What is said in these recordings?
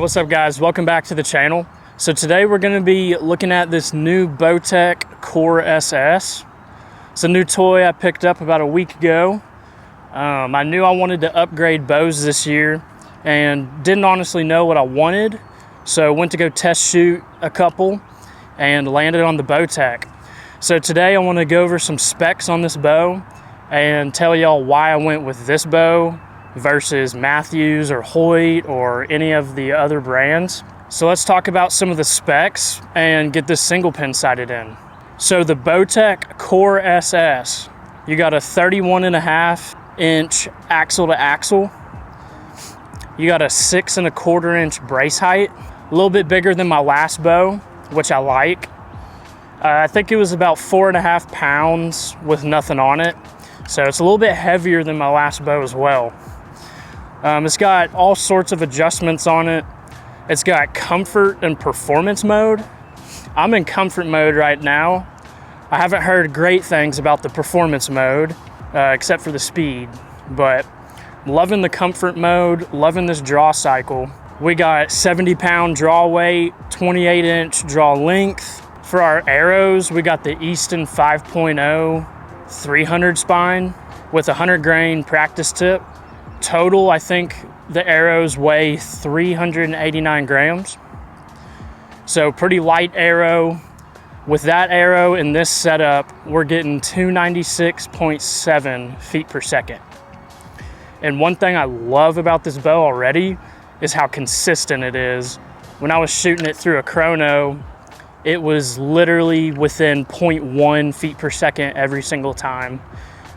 what's up guys? Welcome back to the channel. So today we're going to be looking at this new Bowtech Core SS. It's a new toy I picked up about a week ago. I knew I wanted to upgrade bows this year and didn't honestly know what I wanted. So went to go test shoot a couple and landed on the Bowtech. So today I want to go over some specs on this bow and tell y'all why I went with this bow versus Matthews or Hoyt or any of the other brands. So let's talk about some of the specs and get this single pin sighted in. So the Bowtech Core SS, you got a 31.5-inch axle to axle. You got a 6.25-inch brace height, a little bit bigger than my last bow, which I like. I think it was about 4.5 pounds with nothing on it. So it's a little bit heavier than my last bow as well. It's got all sorts of adjustments on it. It's got comfort and performance mode. I'm in comfort mode right now. I haven't heard great things about the performance mode, except for the speed, but loving the comfort mode, loving this draw cycle. We got 70-pound draw weight, 28-inch draw length. For our arrows, we got the Easton 5.0 300 spine with a 100 grain practice tip. Total, I think the arrows weigh 389 grams. So pretty light arrow. With that arrow in this setup, we're getting 296.7 feet per second. And one thing I love about this bow already is how consistent it is. When I was shooting it through a chrono, it was literally within 0.1 feet per second every single time.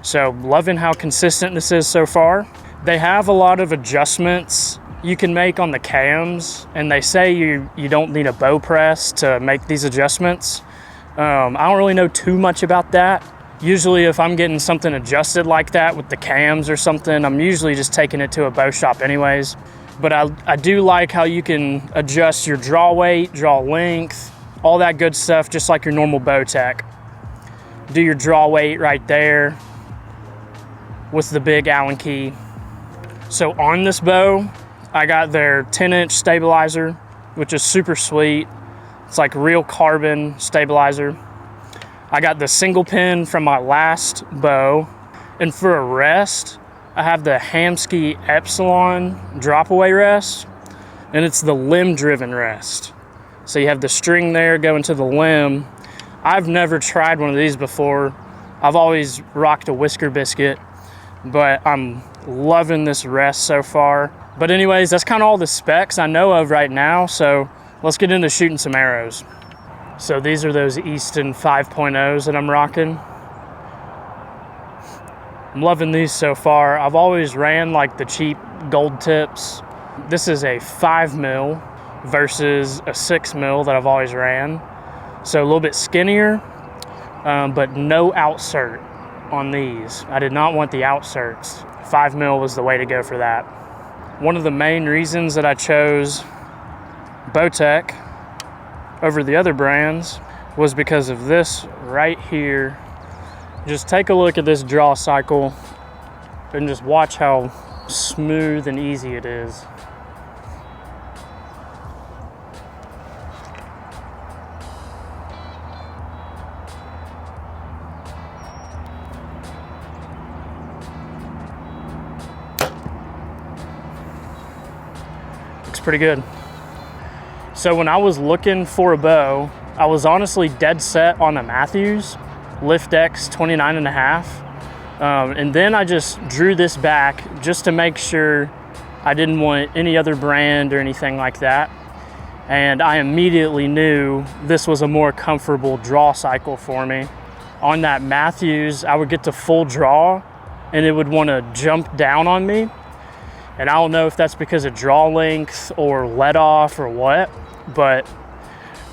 So loving how consistent this is so far. They have a lot of adjustments you can make on the cams, and they say you don't need a bow press to make these adjustments. I don't really know too much about that. Usually if I'm getting something adjusted like that with the cams or something, I'm usually just taking it to a bow shop anyways. But I do like how you can adjust your draw weight, draw length, all that good stuff, just like your normal Bowtech. Do your draw weight right there with the big Allen key. So on this bow, I got their 10-inch stabilizer, which is super sweet. It's like real carbon stabilizer. I got the single pin from my last bow. And for a rest, I have the Hamskea Epsilon drop away rest, and it's the limb driven rest. So you have the string there going to the limb. I've never tried one of these before. I've always rocked a whisker biscuit, but I'm loving this rest so far. But anyways, that's kind of all the specs I know of right now, so let's get into shooting some arrows. So these are those Easton 5.0s that I'm rocking. I'm loving these so far. I've always ran like the cheap gold tips. This is a 5 mil versus a 6 mil that I've always ran. So a little bit skinnier, but no outsert on these. I did not want the outserts. 5 mil was the way to go for that. One of the main reasons that I chose Bowtech over the other brands was because of this right here. Just take a look at this draw cycle and just watch how smooth and easy it is. Pretty good. So when I was looking for a bow, I was honestly dead set on a Matthews Lift X 29.5, and then I just drew this back just to make sure I didn't want any other brand or anything like that, and I immediately knew this was a more comfortable draw cycle for me. On that Matthews, I would get to full draw and it would want to jump down on me. And I don't know if that's because of draw length or let off or what, but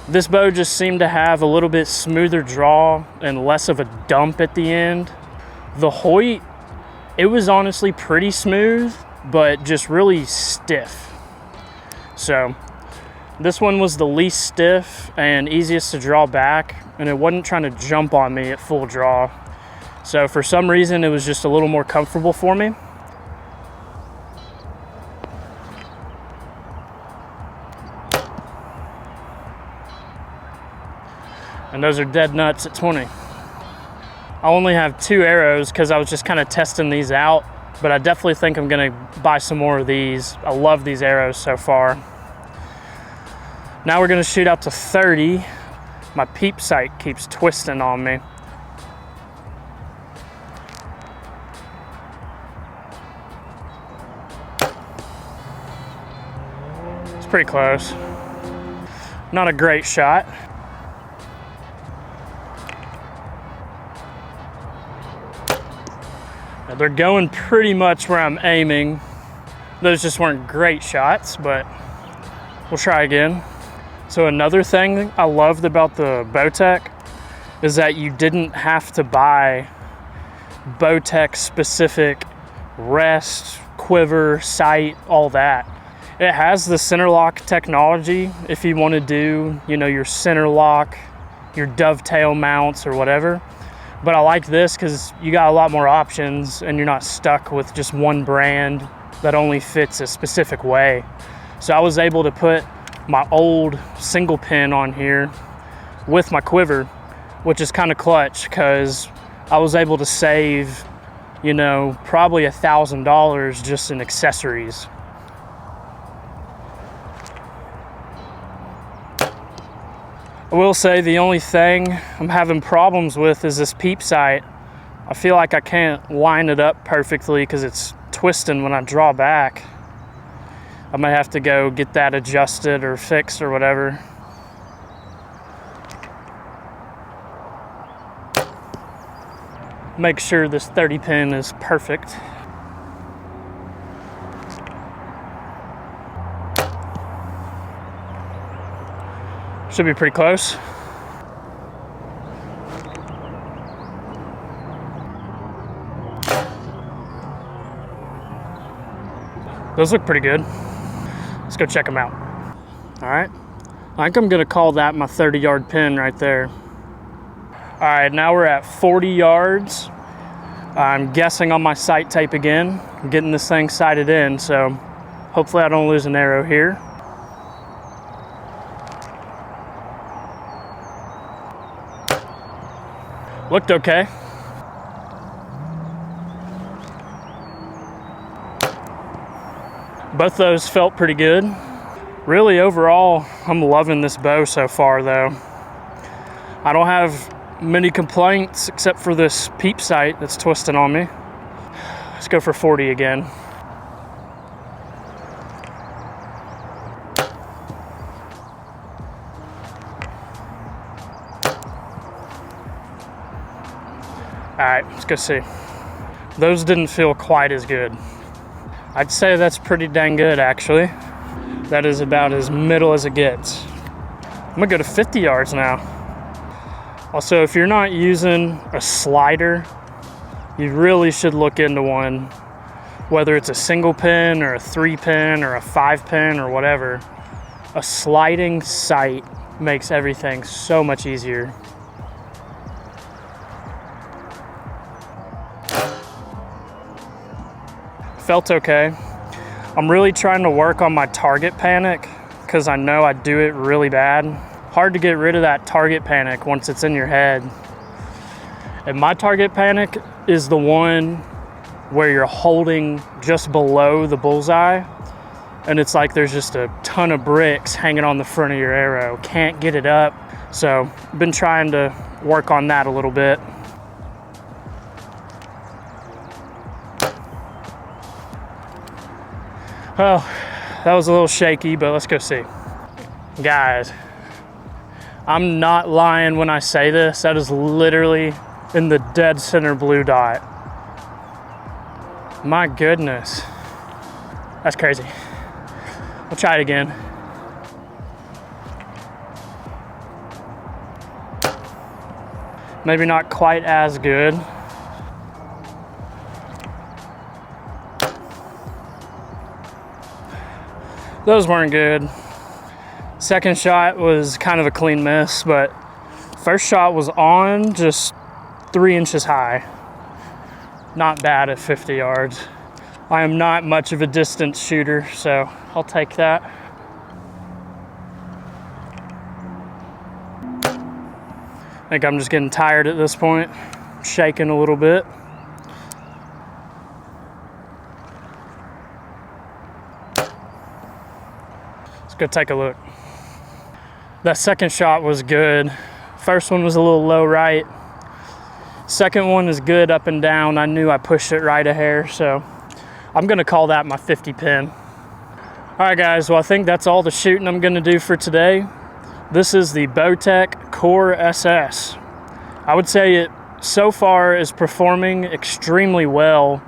this bow just seemed to have a little bit smoother draw and less of a dump at the end. The Hoyt, it was honestly pretty smooth, but just really stiff. So this one was the least stiff and easiest to draw back, and it wasn't trying to jump on me at full draw. So for some reason, it was just a little more comfortable for me. And those are dead nuts at 20. I only have 2 arrows because I was just kind of testing these out, but I definitely think I'm gonna buy some more of these. I love these arrows so far. Now we're gonna shoot out to 30. My peep sight keeps twisting on me. It's pretty close. Not a great shot. Now they're going pretty much where I'm aiming. Those just weren't great shots, but we'll try again. So another thing I loved about the Bowtech is that you didn't have to buy Bowtech specific rest, quiver, sight, all that. It has the center lock technology if you want to do, you know, your center lock, your dovetail mounts or whatever. But I like this because you got a lot more options and you're not stuck with just one brand that only fits a specific way. So I was able to put my old single pin on here with my quiver, which is kind of clutch because I was able to save, you know, probably $1,000 just in accessories. I will say the only thing I'm having problems with is this peep sight. I feel like I can't line it up perfectly because it's twisting when I draw back. I might have to go get that adjusted or fixed or whatever. Make sure this 30 pin is perfect. Should be pretty close. Those look pretty good. Let's go check them out. All right, I think I'm gonna call that my 30-yard pin right there. All right, now we're at 40 yards. I'm guessing on my sight tape again. I'm getting this thing sighted in, so hopefully I don't lose an arrow here. Looked okay. Both those felt pretty good. Really, overall, I'm loving this bow so far though. I don't have many complaints except for this peep sight that's twisting on me. Let's go for 40 again. All right, let's go see. Those didn't feel quite as good. I'd say that's pretty dang good, actually. That is about as middle as it gets. I'm gonna go to 50 yards now. Also, if you're not using a slider, you really should look into one, whether it's a single pin or a 3 pin or a 5 pin or whatever. A sliding sight makes everything so much easier. Felt okay. I'm really trying to work on my target panic because I know I do it really bad. Hard to get rid of that target panic once it's in your head. And my target panic is the one where you're holding just below the bullseye and it's like there's just a ton of bricks hanging on the front of your arrow. Can't get it up. So I've been trying to work on that a little bit. Well, that was a little shaky, but let's go see. Guys, I'm not lying when I say this. That is literally in the dead center blue dot. My goodness. That's crazy. We'll try it again. Maybe not quite as good. Those weren't good. Second shot was kind of a clean miss, but first shot was on just 3 inches high. Not bad at 50 yards. I am not much of a distance shooter, so I'll take that. think I'm just getting tired at this point, shaking a little bit. Let's go take a look. That second shot was good. First one was a little low right. Second one is good up and down. I knew I pushed it right a hair, so I'm gonna call that my 50 pin. All right guys, well I think that's all the shooting I'm gonna do for today. This is the Bowtech Core SS. I would say it so far is performing extremely well.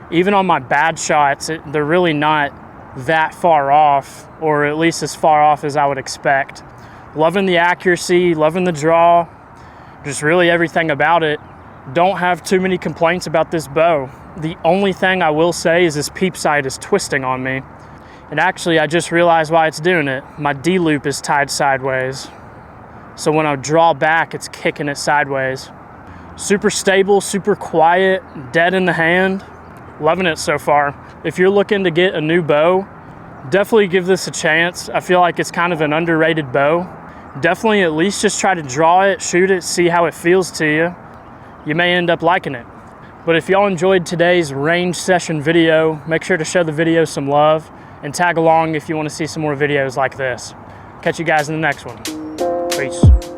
Even on my bad shots, they're really not that far off, or at least as far off as I would expect. Loving the accuracy, loving the draw, just really everything about it. Don't have too many complaints about this bow. The only thing I will say is this peep sight is twisting on me. And actually, I just realized why it's doing it. My D-loop is tied sideways. So when I draw back, it's kicking it sideways. Super stable, super quiet, dead in the hand. Loving it so far. If you're looking to get a new bow, definitely give this a chance. I feel like it's kind of an underrated bow. Definitely at least just try to draw it, shoot it, see how it feels to you. You may end up liking it. But if y'all enjoyed today's range session video, make sure to show the video some love and tag along if you want to see some more videos like this. Catch you guys in the next one. Peace.